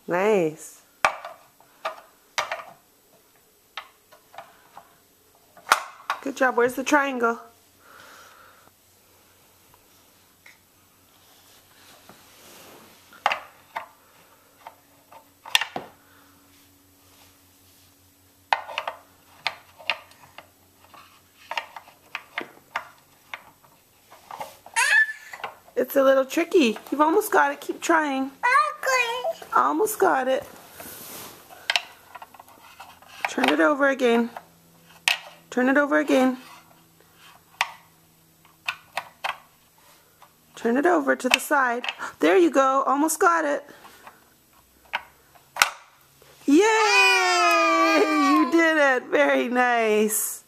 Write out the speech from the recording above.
Nice. Good job. Where's the triangle? It's a little tricky. You've almost got it. Keep trying. Almost got it. Turn it over again. Turn it over again. Turn it over to the side. There you go. Almost got it. Yay! You did it. Very nice.